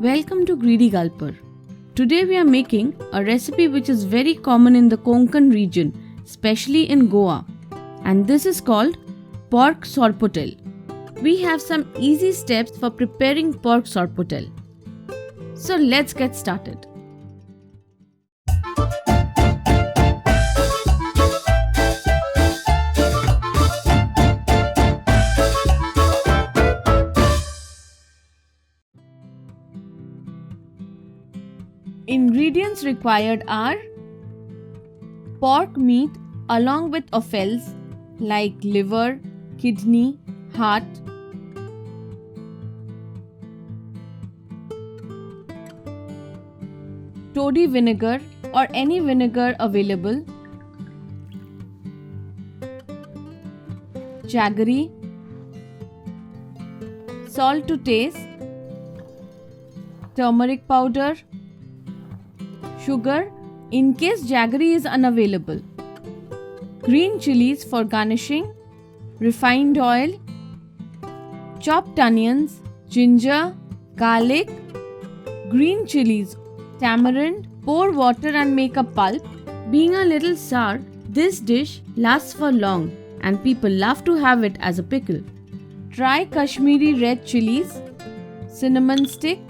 Welcome to Greedy Gulper. Today we are making a recipe which is very common in the Konkan region, especially in Goa, and this is called pork sorpotel. We have some easy steps for preparing pork sorpotel. So let's get started. Ingredients required are pork meat along with offals like liver, kidney, heart, toddy vinegar or any vinegar available, jaggery, salt to taste, turmeric powder, sugar in case jaggery is unavailable, green chilies for garnishing, refined oil, chopped onions, ginger, garlic, green chilies, tamarind. Pour water and make a pulp. Being a little sour, this dish lasts for long and people love to have it as a pickle. Dry Kashmiri red chilies, cinnamon stick,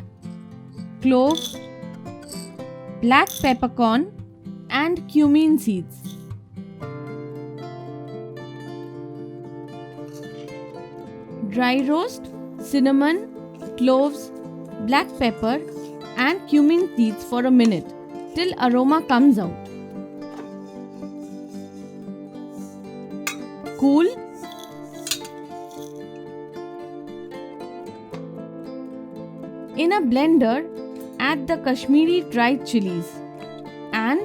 cloves, black peppercorn and cumin seeds. Dry roast cinnamon, cloves, black pepper and cumin seeds for a minute till aroma comes out. Cool. In a blender, add the Kashmiri dried chilies and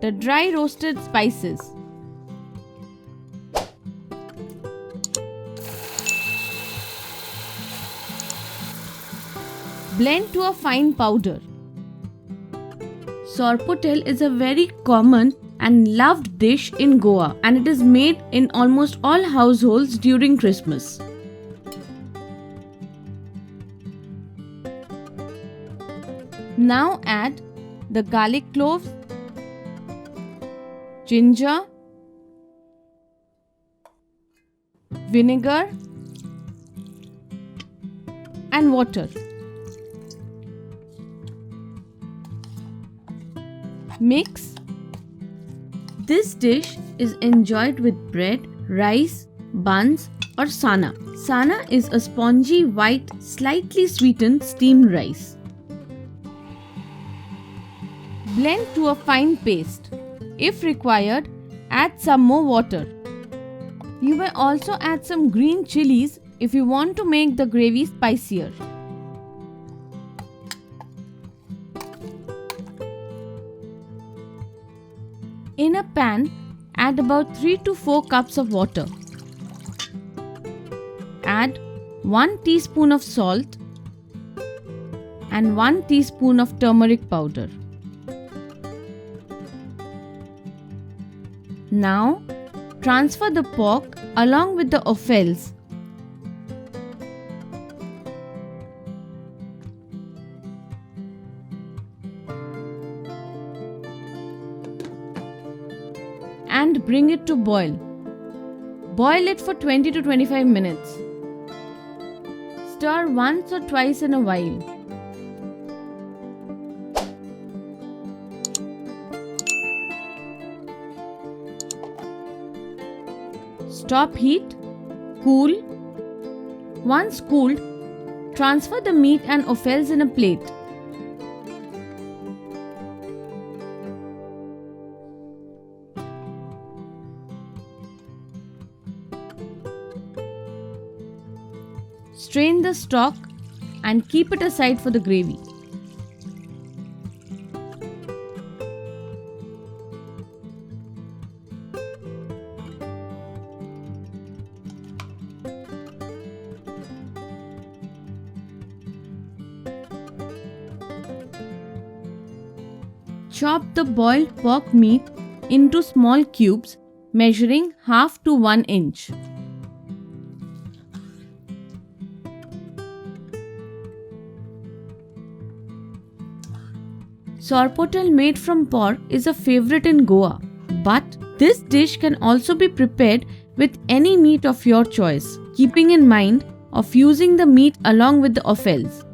the dry roasted spices. Blend to a fine powder. Sorpotel is a very common and loved dish in Goa and it is made in almost all households during Christmas. Now add the garlic cloves, ginger, vinegar and water. Mix. This dish is enjoyed with bread, rice, buns or sana. Sana is a spongy white, slightly sweetened steamed rice. Blend to a fine paste. If required, add some more water. You may also add some green chilies if you want to make the gravy spicier. In a pan, add about 3 to 4 cups of water. Add 1 teaspoon of salt and 1 teaspoon of turmeric powder. Now, transfer the pork along with the offals. And bring it to boil. Boil it for 20 to 25 minutes. Stir once or twice in a while. Stop heat. Cool. Once cooled, transfer the meat and offals in a plate. Strain the stock and keep it aside for the gravy. Chop the boiled pork meat into small cubes measuring half to 1 inch. Sorpotel made from pork is a favorite in Goa, but this dish can also be prepared with any meat of your choice, keeping in mind of using the meat along with the offals.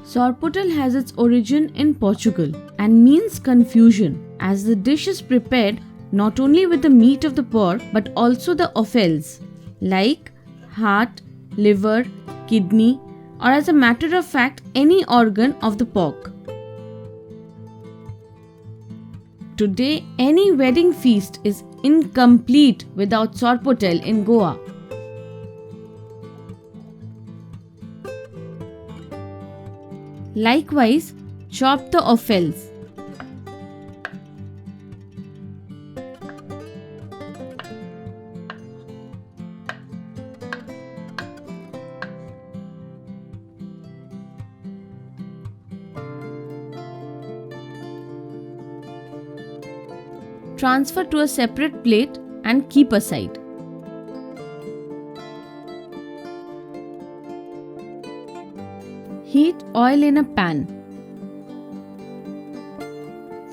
Sorpotel has its origin in Portugal and means confusion, as the dish is prepared not only with the meat of the pork but also the offals like heart, liver, kidney, or as a matter of fact any organ of the pork. Today, any wedding feast is incomplete without sorpotel in Goa. Likewise, chop the offals. Transfer to a separate plate and keep aside. Heat oil in a pan.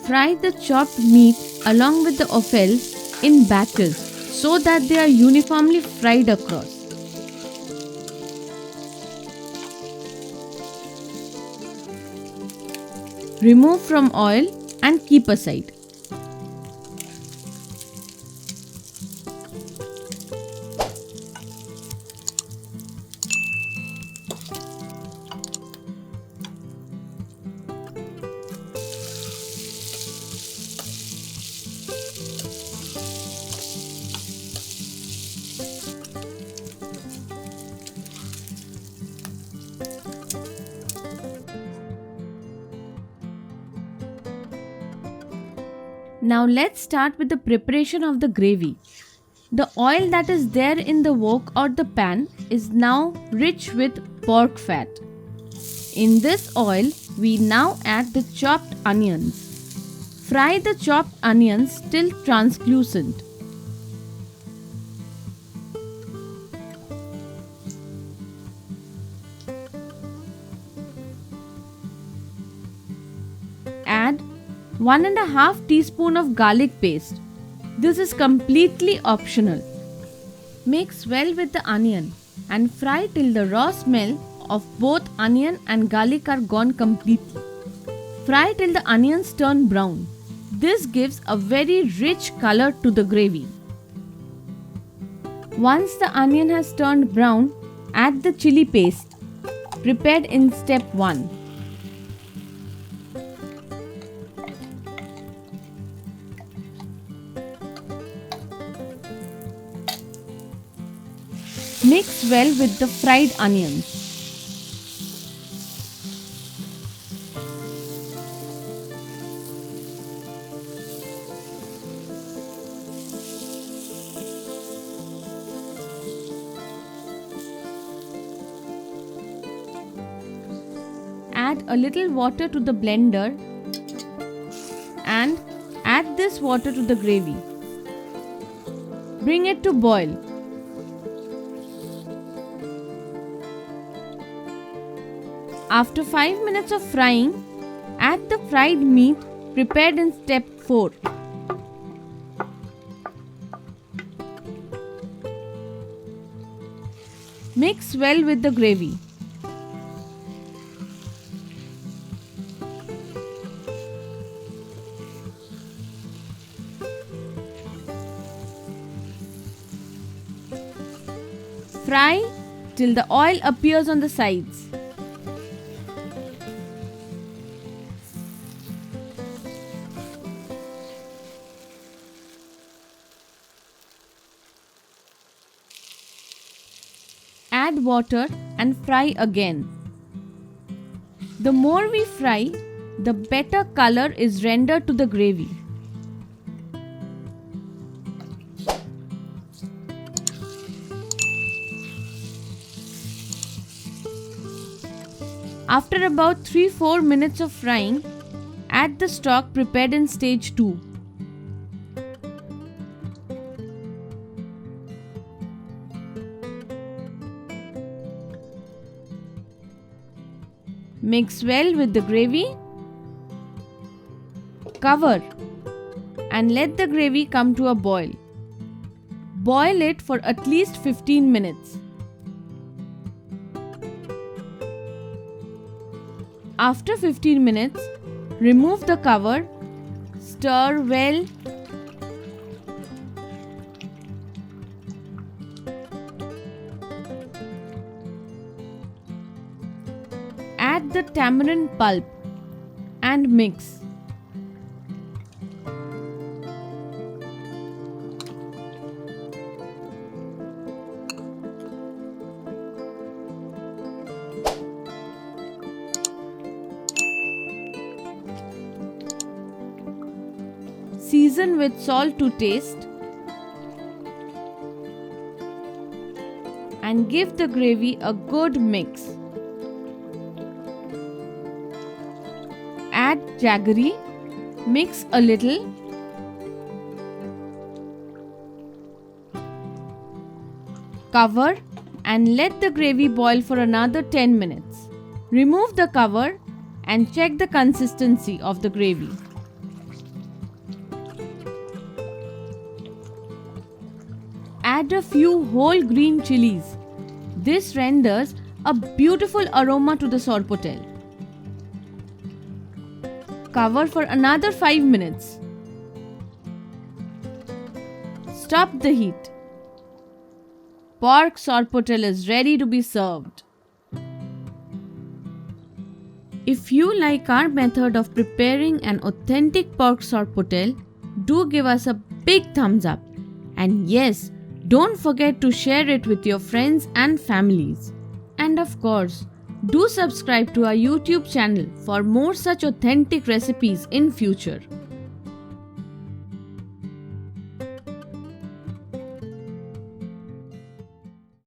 Fry the chopped meat along with the offals in batches so that they are uniformly fried across. Remove from oil and keep aside. Now let's start with the preparation of the gravy. The oil that is there in the wok or the pan is now rich with pork fat. In this oil, we now add the chopped onions. Fry the chopped onions till translucent. Add 1.5 teaspoon of garlic paste. This is completely optional. Mix well with the onion and fry till the raw smell of both onion and garlic are gone completely. Fry till the onions turn brown. This gives a very rich color to the gravy. Once the onion has turned brown, add the chili paste prepared in step 1. Mix well with the fried onions. Add a little water to the blender and add this water to the gravy. Bring it to boil. After 5 minutes of frying, add the fried meat prepared in step 4. Mix well with the gravy. Fry till the oil appears on the sides. Add water and fry again. The more we fry, the better color is rendered to the gravy. After about 3-4 minutes of frying, add the stock prepared in stage 2. Mix well with the gravy Cover and let the gravy come to a boil. Boil it for at least 15 minutes. After 15 minutes, remove the cover, stir well, add the tamarind pulp and mix. Season with salt to taste and give the gravy a good mix. Add jaggery, mix a little, cover and let the gravy boil for another 10 minutes. Remove the cover and check the consistency of the gravy. Add a few whole green chilies. This renders a beautiful aroma to the sorpotel. Cover for another 5 minutes. Stop the heat. Pork sorpotel is ready to be served. If you like our method of preparing an authentic pork sorpotel, do give us a big thumbs up. And yes, don't forget to share it with your friends and families. And of course, do subscribe to our YouTube channel for more such authentic recipes in future.